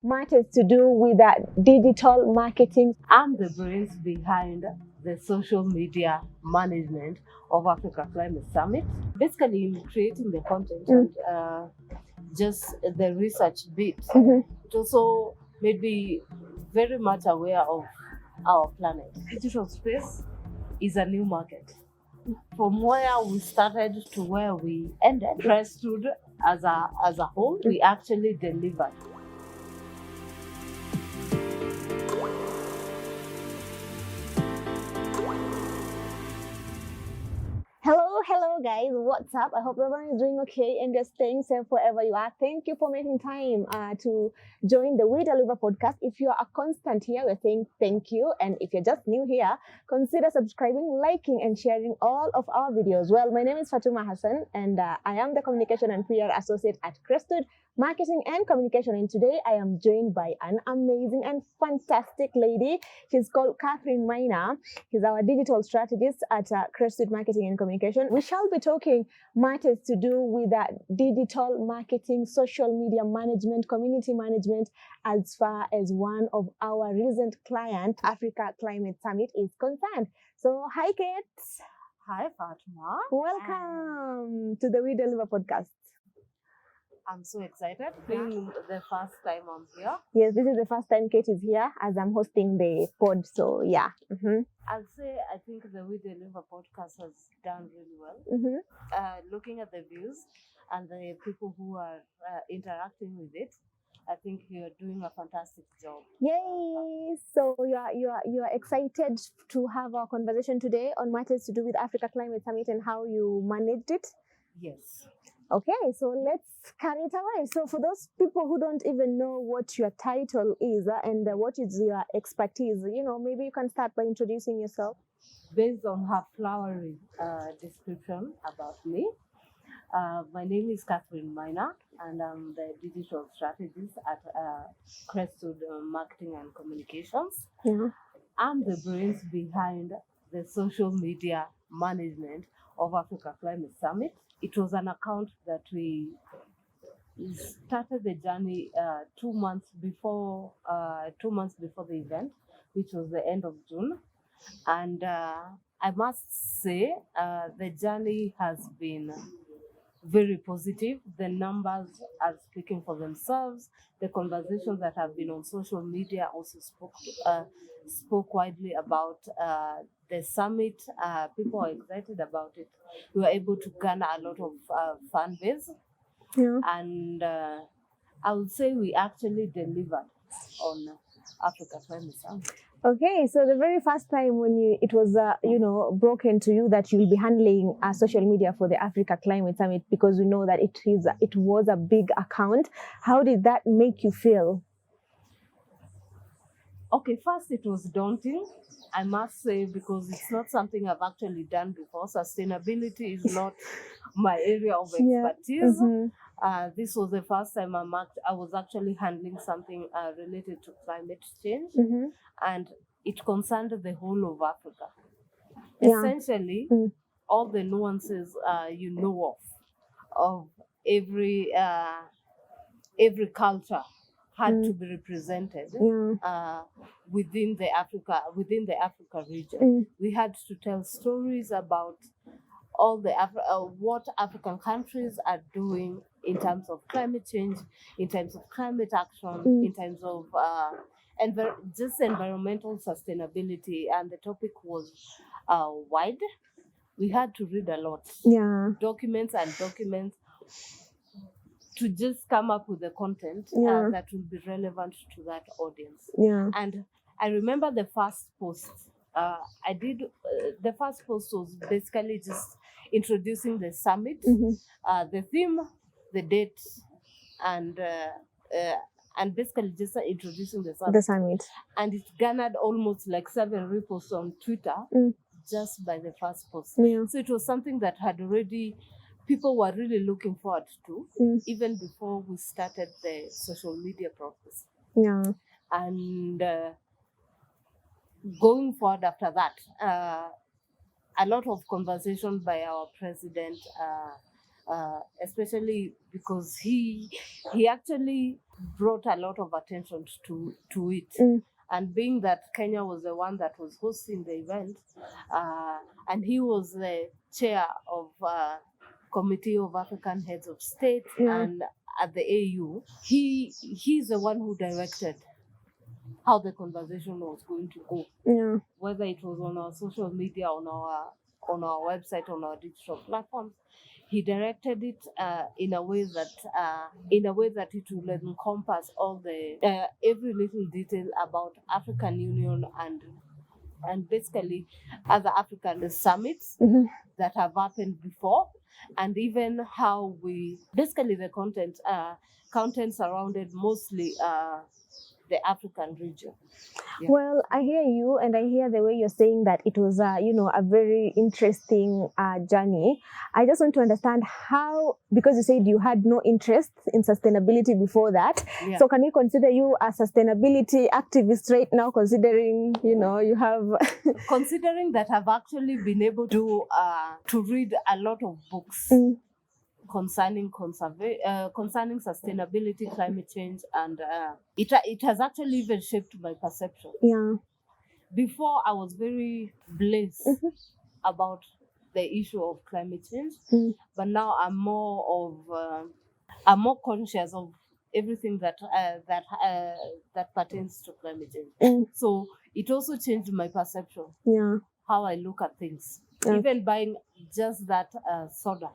matters to do with digital marketing. I'm the brains behind the social media management of Africa Climate Summit. Basically, in creating the content and just the research bit, it also made me very much aware of our planet. Digital space is a new market. From where we started to where we ended, Crestwood as a whole, we actually delivered. Hello guys, what's up? I hope everyone is doing okay and you're staying safe wherever you are. Thank you for making time to join the We Deliver podcast. If you are a constant here, we're saying thank you. And if you're just new here, consider subscribing, liking, and sharing all of our videos. Well, my name is Fatuma Hassan, and I am the Communication and PR Associate at Crestwood Marketing and Communication. And today I am joined by an amazing and fantastic lady. She's called Catherine Maina. She's our digital strategist at Crestwood Marketing and Communication. We shall be talking matters to do with digital marketing, social media management, community management, as far as one of our recent client, Africa Climate Summit, is concerned. So, hi, Kate. Hi, Fatma. Welcome to the We Deliver podcast. I'm so excited. Being the first time I'm here. Yes, this is the first time Kate is here as I'm hosting the pod. So, yeah. I'll say I think the We Deliver podcast has done really well. Looking at the views and the people who are interacting with it, I think you're doing a fantastic job. Yay! So you are excited to have our conversation today on matters to do with Africa Climate Summit and how you managed it? Yes. Okay, so let's carry it away. So for those people who don't even know what your title is and what is your expertise, maybe you can start by introducing yourself. Based on her flowery description about me, my name is Catherine Maina, and I'm the digital strategist at Crestwood Marketing and Communications. Yeah. I'm the brains behind the social media management of Africa Climate Summit. It was an account that we started the journey 2 months before the event, which was the end of June. And I must say the journey has been very positive. The numbers are speaking for themselves. The conversations that have been on social media also spoke widely about the summit. People are excited about it. We were able to garner a lot of fan base. Yeah. And I would say we actually delivered on Africa Climate Summit. Okay, so the very first time when it was broken to you that you'll be handling social media for the Africa Climate Summit, because we know that it was a big account. How did that make you feel? Okay, first it was daunting, I must say, because it's not something I've actually done before. Sustainability is not my area of expertise. Yeah. This was the first time I was actually handling something related to climate change, and it concerned the whole of Africa. Yeah. Essentially, all the nuances you know of every culture had to be represented within the Africa region. We had to tell stories about all the what African countries are doing in terms of climate change, in terms of climate action, in terms of just environmental sustainability, and the topic was wide. We had to read a lot, documents to just come up with the content that will be relevant to that audience. And I remember the first post I did. The first post was basically just introducing the summit, the theme, the date, and basically just introducing the summit. And it garnered almost like 7 reposts on Twitter just by the first post. So it was something that had already people were really looking forward to, even before we started the social media process. And going forward after that, a lot of conversation by our president especially because he actually brought a lot of attention to it. And being that Kenya was the one that was hosting the event, and he was the chair of Committee of African Heads of State and at the AU, he's the one who directed how the conversation was going to go. Yeah. Whether it was on our social media, on our website, on our digital platforms, he directed it in a way that it will encompass all the every little detail about African Union and basically other African summits that have happened before, and even how we basically the content surrounded mostly the African region. Yeah. Well, I hear you, and I hear the way you're saying that it was, a very interesting journey. I just want to understand how, because you said you had no interest in sustainability before that. Yeah. So, can we consider you a sustainability activist right now? Considering you have, considering that I've actually been able to read a lot of books. Concerning sustainability, climate change, and it has actually even shaped my perception. Yeah. Before, I was very blessed about the issue of climate change, but now I'm more conscious of everything that pertains to climate change. So it also changed my perception. Yeah. How I look at things. Okay. Even buying just that soda.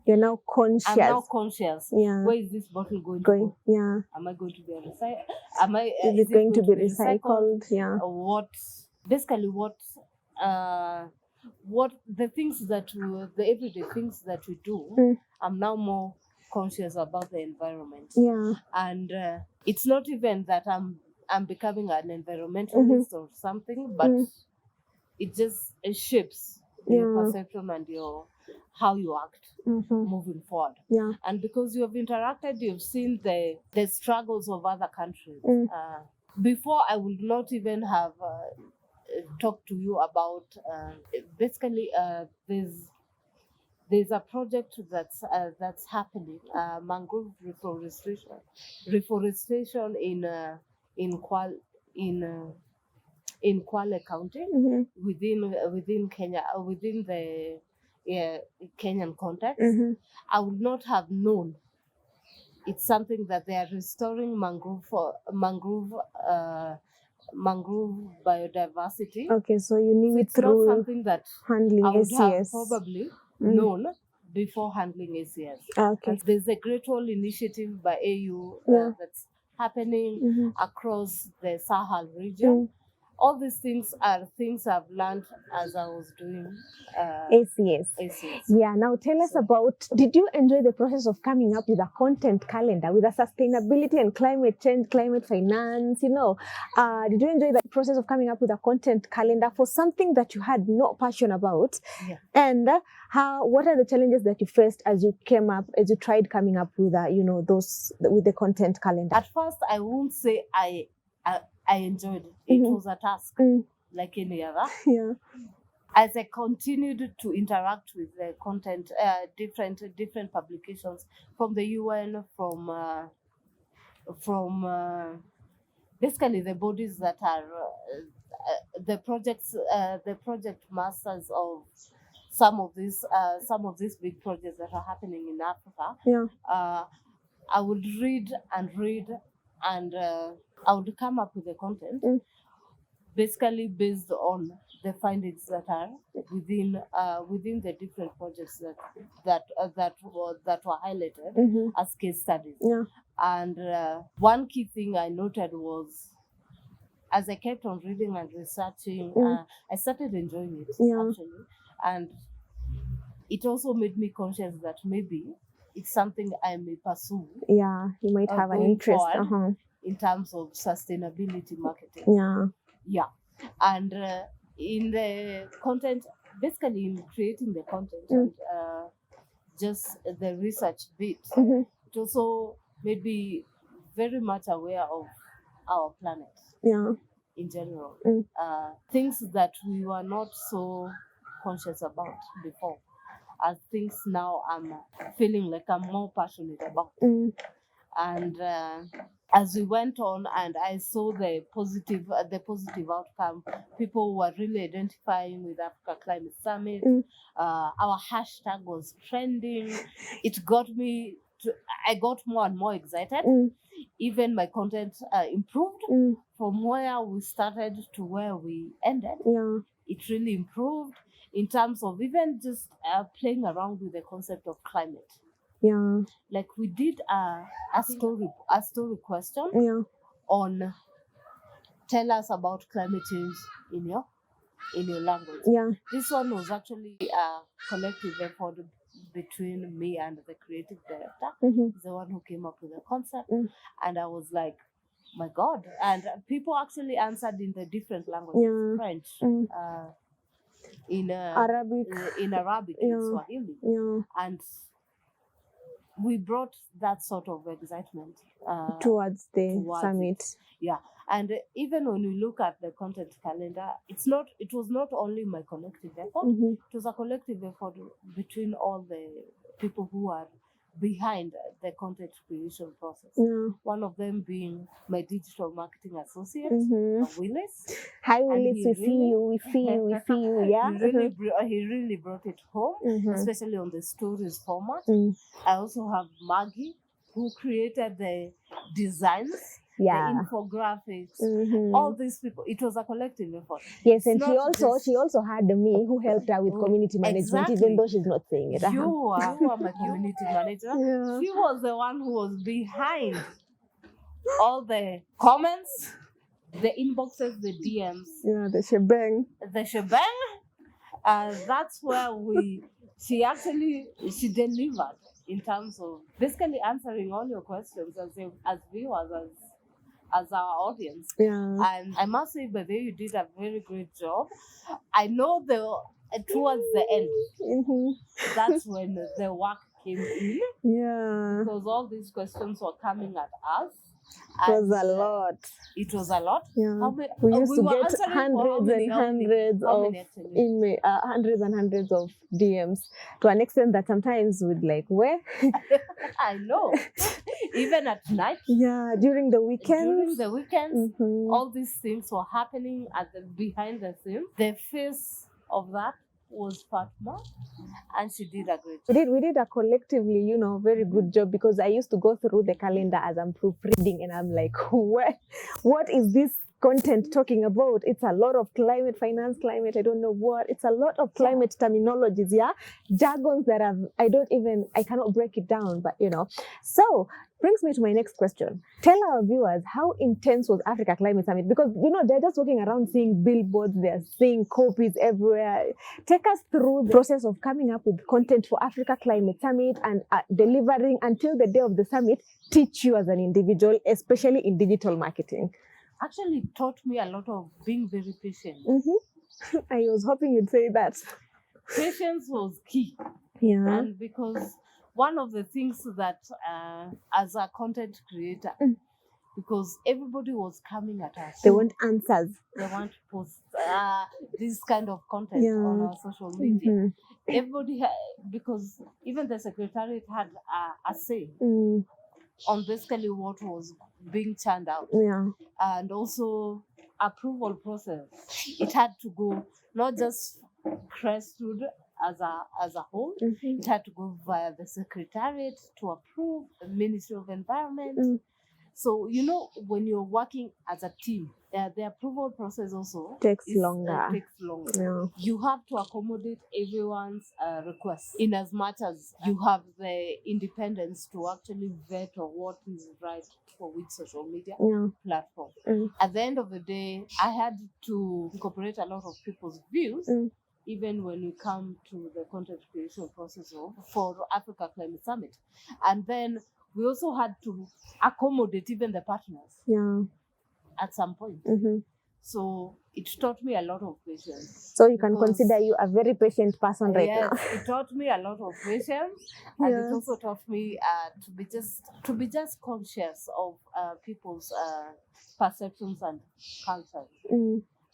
You're now conscious. I'm now conscious. Yeah. Where is this bottle going to go? Yeah. Am I going to be recycled? Is it going to be recycled? Yeah. What the things that the everyday things that we do, I'm now more conscious about the environment. Yeah. And it's not even that I'm becoming an environmentalist or something, but it just shapes your perception and how you act moving forward. Yeah. And because you have interacted, you've seen the struggles of other countries. Before, I would not even have talked to you about basically there's a project that's happening, mangrove reforestation in Kwale County, within Kenya, within the Kenyan context. I would not have known it's something that they are restoring mangrove biodiversity. Okay, so you knew it It's not through something that handling I would have ACS. probably known before handling ACS. Okay. And there's a Great Wall initiative by AU that's happening across the Sahel region. All these things are things I've learned as I was doing ACS. ACS. Yeah, now tell us about, did you enjoy the process of coming up with a content calendar with a sustainability and climate change, climate finance, did you enjoy the process of coming up with a content calendar for something that you had no passion about? Yeah. And what are the challenges that you faced as you tried coming up with, with the content calendar? At first, I won't say I enjoyed it. It was a task like any other. Yeah. As I continued to interact with the content, different publications from the UN, from basically the bodies that are the project masters of some of these big projects that are happening in Africa. Yeah. I would read and I would come up with the content basically based on the findings that are within the different projects that were highlighted as case studies. Yeah. And one key thing I noted was, as I kept on reading and researching, I started enjoying it actually, and it also made me conscious that maybe it's something I may pursue. Yeah, you might have an interest in terms of sustainability marketing. Yeah. Yeah. And in the content, basically in creating the content and just the research bit, it also made me very much aware of our planet. Yeah. In general. Things that we were not so conscious about before. are things now I'm feeling like I'm more passionate about. And as we went on and I saw the positive outcome, people were really identifying with Africa Climate Summit. Our hashtag was trending. It got me I got more and more excited. Even my content improved from where we started to where we ended. It really improved in terms of even just playing around with the concept of climate. Like we did a story question on tell us about climate change in your language. This one was actually a collective effort between me and the creative director. He's the one who came up with the concept. And I was like, my God. And people actually answered in the different languages, French, in Arabic, in Swahili. And we brought that sort of excitement towards the summit. And even when we look at the content calendar, it was not only my collective effort, it was a collective effort between all the people who are behind the content creation process. One of them being my digital marketing associate, Willis. Hi Willis, we see you. Yeah. He really brought it home, especially on the stories format. I also have Maggie, who created the designs, the infographics, all these people. It was a collective effort. Yes, and she also had me who helped her with community management, even though she's not saying it. You are my community manager. She was the one who was behind all the comments, the inboxes, the DMs. The shebang. That's where she delivered in terms of basically answering all your questions as viewers, as our audience. And I must say, by the way, you did a very great job. I know towards the end, that's when the work came in. Because all these questions were coming at us. It was a lot. It was a lot. We used to get hundreds and hundreds of DMs, to an extent that sometimes we'd like, where? I know. Even at night. During the weekends. All these things were happening behind the scenes. The face of that was Fatma, and she did a great job. We did a collectively, very good job, because I used to go through the calendar as I'm proofreading and I'm like, what is this content talking about? It's a lot of climate, finance, climate, I don't know what. It's a lot of climate terminologies, jargons that I cannot break it down, but So, brings me to my next question. Tell our viewers, how intense was Africa Climate Summit? Because, they're just walking around seeing billboards, they're seeing copies everywhere. Take us through the process of coming up with content for Africa Climate Summit and delivering until the day of the summit, teach you as an individual, especially in digital marketing. Actually, it taught me a lot of being very patient. I was hoping you'd say that. Patience was key. And because one of the things that as a content creator, because everybody was coming at us. They want answers. They want to post this kind of content on our social media. Everybody, because even the secretariat had a say on basically what was being churned out. And also approval process. It had to go not just Crestwood as a whole. It had to go via the secretariat to approve, the Ministry of Environment. So, when you're working as a team, the approval process also takes longer. You have to accommodate everyone's requests, in as much as you have the independence to actually vet on what is right for which social media platform. At the end of the day, I had to incorporate a lot of people's views, even when we come to the content creation process for Africa Climate Summit. And then we also had to accommodate even the partners at some point. So it taught me a lot of patience. So you can consider you a very patient person right now. It taught me a lot of patience, and it also taught me to be just conscious of people's perceptions and cultures.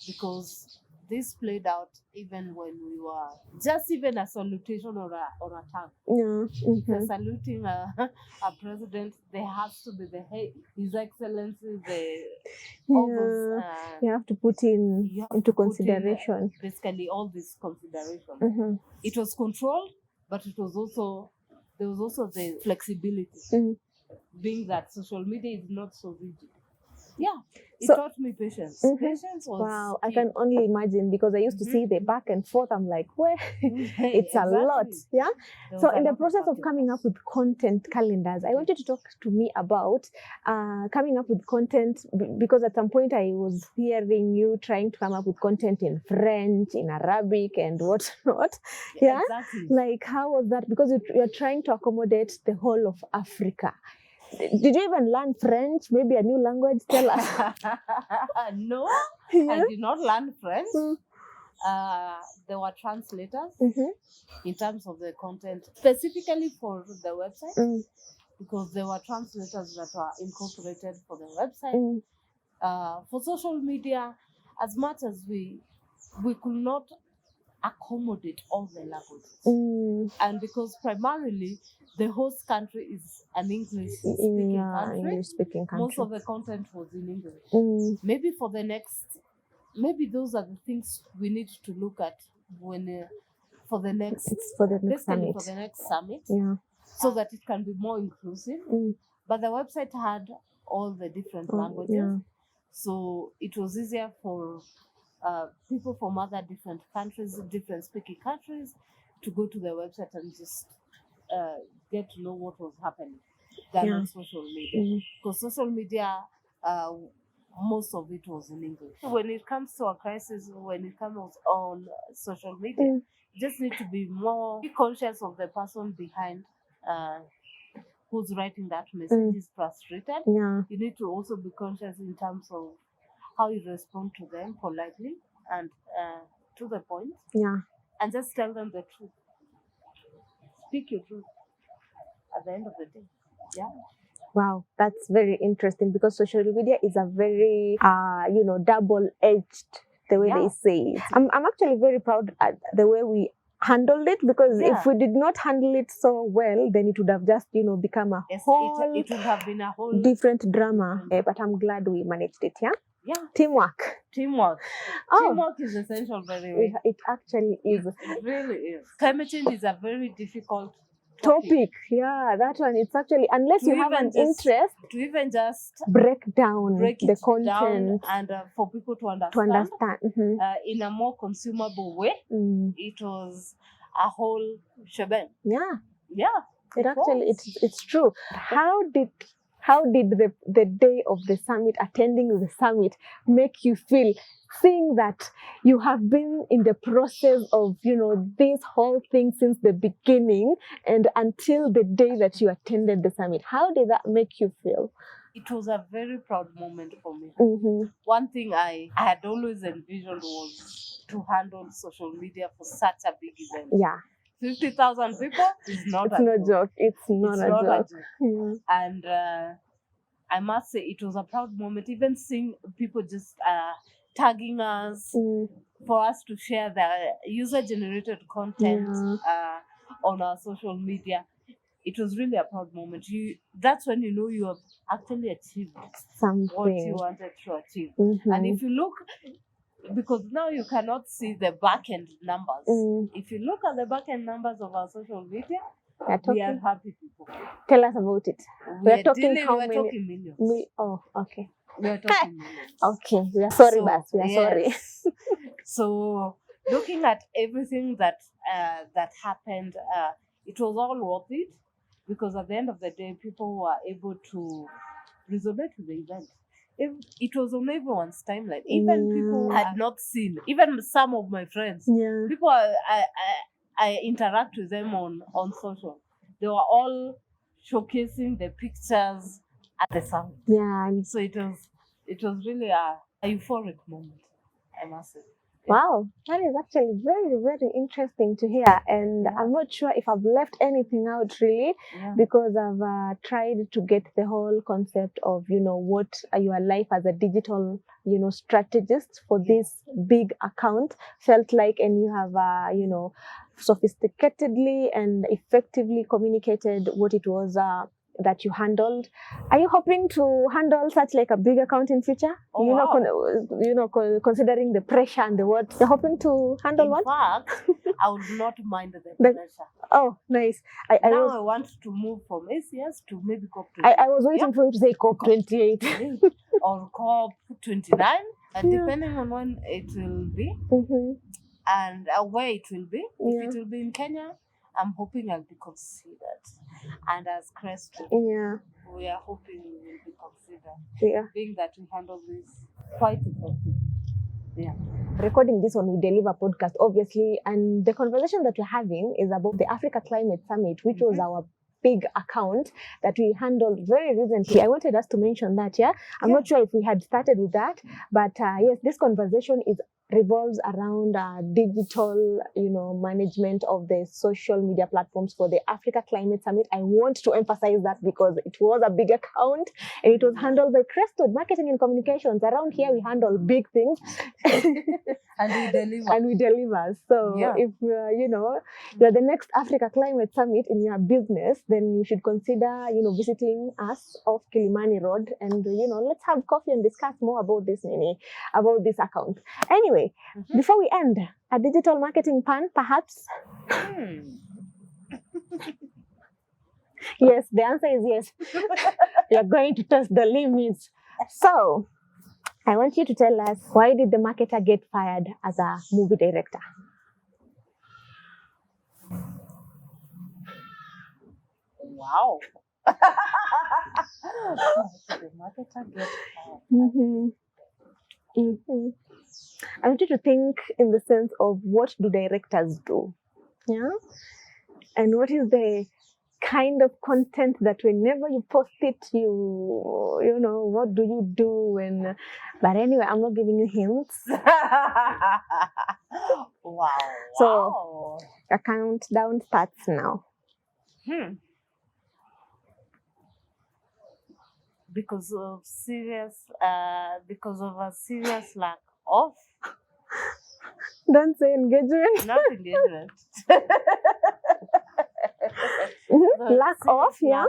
Because this played out even when we were just even a salutation or a tag. Yeah. If you're Mhm. saluting a president, there has to be His Excellency, all those Yeah. You have to put in you have into to put in consideration. basically all these considerations. Mhm. It was controlled, but there was also the flexibility, Mm. being that social media is not so rigid. Yeah, it So- taught me patience. Mhm. Patience was Wow, I key. can only imagine because I used to see the back and forth. I'm like, where it's a lot. Exactly. Yeah. There So was a in the lot process back of and coming forth. up with content calendars, I wanted to talk to me about coming up with content because at some point I was hearing you trying to come up with content in French, in Arabic, and whatnot. Yeah. Exactly. Like, how was that? Because you're trying to accommodate the whole of Africa. Did you even learn French? Maybe a new language? Tell us. No, Yeah. I did not learn French. Mm. There were translators Mhm. in terms of the content, specifically for the website, Mm. because there were translators that were incorporated for the website. Mm. For social media, as much as we could not accommodate all the languages, Mm. and because primarily the host country is an English-speaking Yeah, country, English-speaking country. most of the content was in English. Mm. Maybe for the next, maybe those are the things we need to look at when for the next, It's for the next basically summit. for the next summit, Yeah. so that it can be more inclusive. Mm. But the website had all the different Oh, languages, yeah. so it was easier for people from other different countries, different speaking countries, to go to the website and just get to know what was happening than Yeah. on social media. Mm. Because social media, most of it was in English. When it comes to a crisis, when it comes on social media, Mm. you just need to be more conscious of the person behind who's writing that message is frustrated. Yeah. You need to also be conscious in terms of how you respond to them politely and to the point, Yeah. and just tell them the truth. Speak your truth at the end of the day. Yeah. Wow, that's very interesting because social media is a very, double-edged, the way they Yeah. say it. I'm actually very proud at the way we handled it because Yeah. if we did not handle it so well, then it would have just, become a Yes, whole it would have been a whole different drama. But I'm glad we managed it, yeah? yeah. Teamwork. Teamwork. Oh. Teamwork is essential, by the way. It actually is. It really is. Climate change is a very difficult topic. Yeah, that one. It's actually, unless To you have even an just- interest, to even just break down break the it content down and for people to to understand understand. Mhm. in a more consumable way. Mm. It was a whole shebang. Yeah, Yeah. it actually was. it's true. How did the day of the summit, attending the summit, make you feel, seeing that you have been in the process of this whole thing since the beginning and until the day that you attended the summit? How did that make you feel? It was a very proud moment for me. Mm-hmm. One thing I had always envisioned was to handle social media for such a big event. Yeah, 50,000 people is not it's a no joke. joke. It's not It's a not joke. a joke. Yeah. And I must say it was a proud moment, even seeing people just tagging us Mm. for us to share the user-generated content Yeah. on our social media. It was really a proud moment. That's when you know you have actually achieved what you Something. wanted to achieve. Mhm. And if you look, because now you cannot see the back-end numbers. Mm. If you look at the back-end numbers of our social media, We're we are talking. happy people. Tell us about it. We're talking how we're many? talking millions. Oh, okay. We're talking millions. Okay, we are sorry, So, Bas. We are sorry. yes. So looking at everything that that happened, it was all worth it, because at the end of the day, people were able to resonate with the event. It was on everyone's timeline. Even people Yeah. had not seen. Even some of my friends, Yeah. people I interact with them on social. They were all showcasing the pictures at the summit. Yeah. And So it was really a euphoric moment, I must say. Wow, that is actually very, very interesting to hear. And Yeah. I'm not sure if I've left anything out really, Yeah. because I've tried to get the whole concept of, what your life as a digital, strategist for Yeah. this big account felt like. And you have, sophisticatedly and effectively communicated what it was that you handled. Are you hoping to handle such like a big account in future? Oh, wow. Considering the pressure and the what, you're hoping to handle In what? fact, I would not mind the The- pressure. Oh, nice. I Now was I want to move from ACS to maybe COP I was waiting for you to say COP28. 28 or COP 29, Yeah. depending on when it will be and where it will be. Yeah. If it will be in Kenya, I'm hoping I'll be considered. And as Crestwood, Yeah. we are hoping we will be considered, Yeah. being that we handle this quite effectively. Yeah. Recording this on We Deliver podcast, obviously, and the conversation that we're having is about the Africa Climate Summit, which was our big account that we handled very recently. I wanted us to mention that, yeah? I'm not sure if we had started with that, but yes, this conversation revolves around digital, management of the social media platforms for the Africa Climate Summit. I want to emphasize that because it was a big account and it was handled by Crestwood Marketing and Communications. Around here, we handle big things. And we deliver. And we deliver. So if you're the next Africa Climate Summit in your business, then you should consider, visiting us off Kilimani Road, and let's have coffee and discuss more about this about this account. Anyway, before we end, a digital marketing pan, perhaps. Yes, the answer is yes. You're going to test the limits. So, I want you to tell us, why did the marketer get fired as a movie director? Wow. The marketer get fired. I want you to think in the sense of, what do directors do? Yeah? And what is the kind of content that whenever you post it, what do you do when? But anyway, I'm not giving you hints. Wow. So the countdown starts now. Because of a serious lack of. Don't say engagement. Not engagement. Lack of, yeah.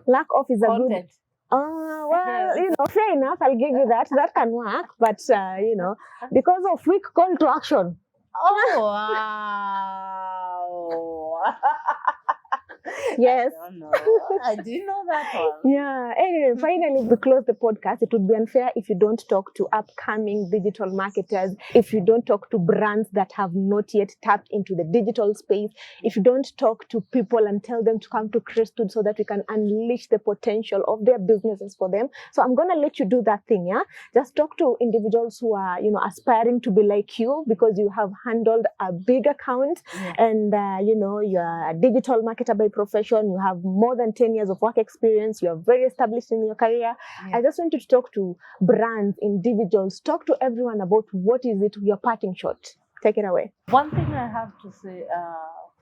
Lack of is content. A good. Well, fair enough. I'll give you that. That can work. But because of weak call to action. Oh wow. Yes. I don't know. I didn't know that one. Yeah. Anyway, finally, we close the podcast. It would be unfair if you don't talk to upcoming digital marketers, if you don't talk to brands that have not yet tapped into the digital space, if you don't talk to people and tell them to come to Crestwood so that we can unleash the potential of their businesses for them. So I'm going to let you do that thing, yeah? Just talk to individuals who are, aspiring to be like you, because you have handled a big account and, you're a digital marketer by profession. You have more than 10 years of work experience. You're very established in your career. I just want you to talk to brands, individuals, talk to everyone about what is it, your parting shot. Take it away. One thing I have to say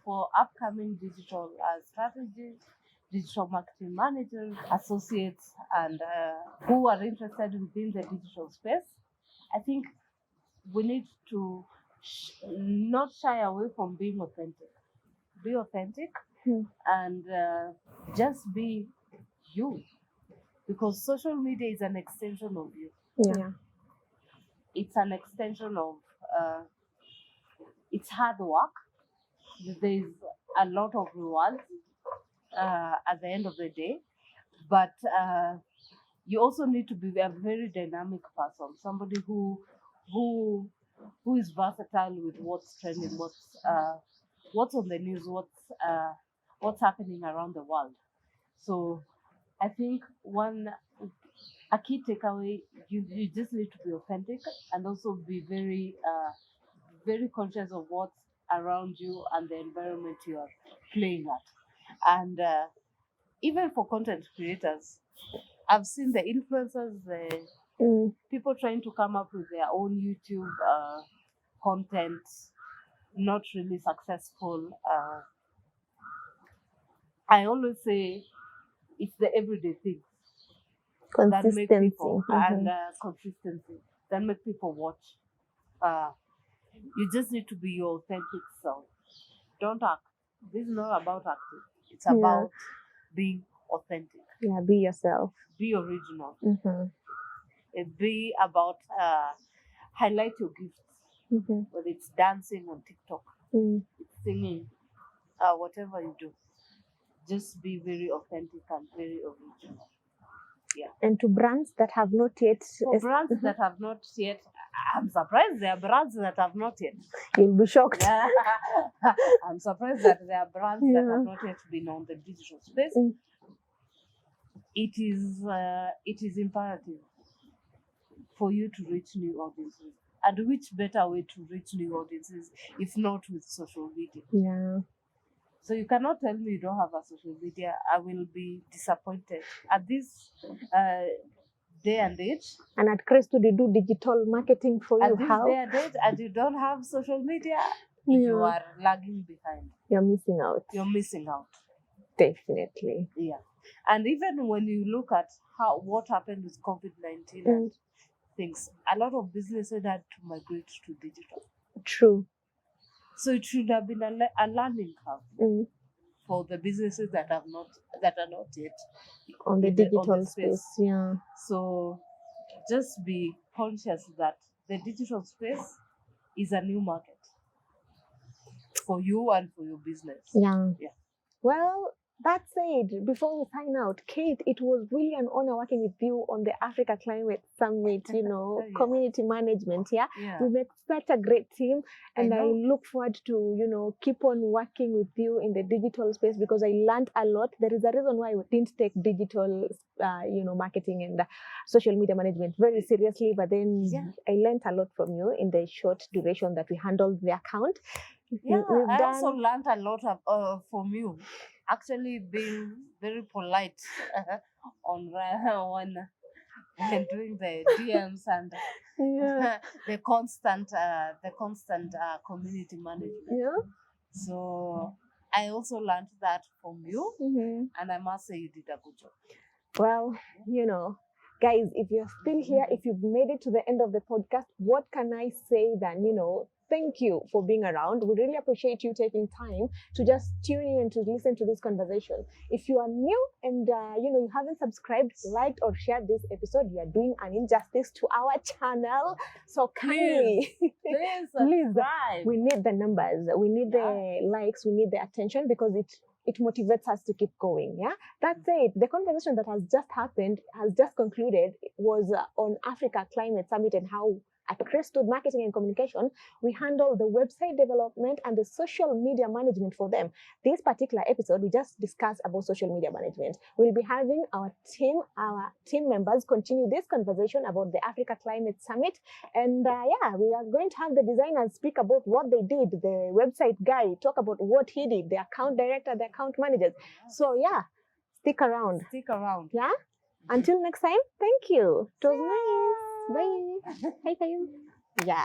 for upcoming digital strategists, digital marketing managers, associates, and who are interested within the digital space, I think we need to not shy away from being authentic. Be authentic and just be you, because social media is an extension of you. Yeah. It's an extension of it's hard work. There's a lot of rewards at the end of the day, but you also need to be a very dynamic person, somebody who is versatile with what's trending, what's on the news, what's happening around the world. So I think a key takeaway, you just need to be authentic and also be very very conscious of what's around you and the environment you are playing at. And even for content creators, I've seen the influencers, the people trying to come up with their own YouTube content, not really successful. I always say it's the everyday things that make Consistency. people and consistency that make people watch. You just need to be your authentic self. Don't act. This is not about acting. It's Yeah. about being authentic. Yeah, be yourself. Be original. Mhm. It be about highlight your gifts, Mhm. whether it's dancing on TikTok, Mm. singing, whatever you do. Just be very authentic and very original. And to brands that have not yet, For brands that have not yet, I'm surprised there are brands that have not yet. you'll be shocked. Yeah. I'm surprised that there are brands that Yeah. have not yet been on the digital space. Mm. It is imperative for you to reach new audiences. And which better way to reach new audiences if not with social media? Yeah. So you cannot tell me you don't have a social media. I will be disappointed. At this day and age, And at Crestwood, we do digital marketing for you. at this How? day and age, and you don't have social media, you Yeah. are lagging behind. You're missing out. You're missing out. Definitely. Yeah. And even when you look at what happened with COVID-19 and things, a lot of businesses had to migrate to digital. True. So it should have been a learning curve Mm. for the businesses that are not yet On the in digital on the space. Yeah. So just be conscious that the digital space is a new market for you and for your business. Yeah. Yeah. Well, that said, before we sign out, Kate, it was really an honor working with you on the Africa Climate Summit, Yeah. community management. Yeah. Yeah. We make such a great team, and I know. look forward to, keep on working with you in the digital space because I learned a lot. There is a reason why we didn't take digital, marketing and social media management very seriously, but then Yeah. I learned a lot from you in the short duration that we handled the account. Yeah, We've I done- also learned a lot from you. Actually, being very polite on when doing the DMs and Yeah. the constant community management. Yeah. So I also learned that from you, Mm-hmm. and I must say you did a good job. Well, guys, if you're still here, if you've made it to the end of the podcast, what can I say than, thank you for being around. We really appreciate you taking time to just tune in and to listen to this conversation. If you are new and, you haven't subscribed, liked, or shared this episode, you are doing an injustice to our channel. So kindly, Please Please. subscribe. we need the numbers, we need the likes, we need the attention because it motivates us to keep going. Yeah, that's it. The conversation that has just happened, has just concluded, was on Africa Climate Summit and how at Crestwood Marketing and Communication, we handle the website development and the social media management for them. This particular episode, we just discussed about social media management. We'll be having our team members continue this conversation about the Africa Climate Summit. And we are going to have the designers speak about what they did, the website guy talk about what he did, the account director, the account managers. So stick around. Stick around. Yeah? Until next time, thank you. It was nice. Bye. Hi, Kayum. Yeah.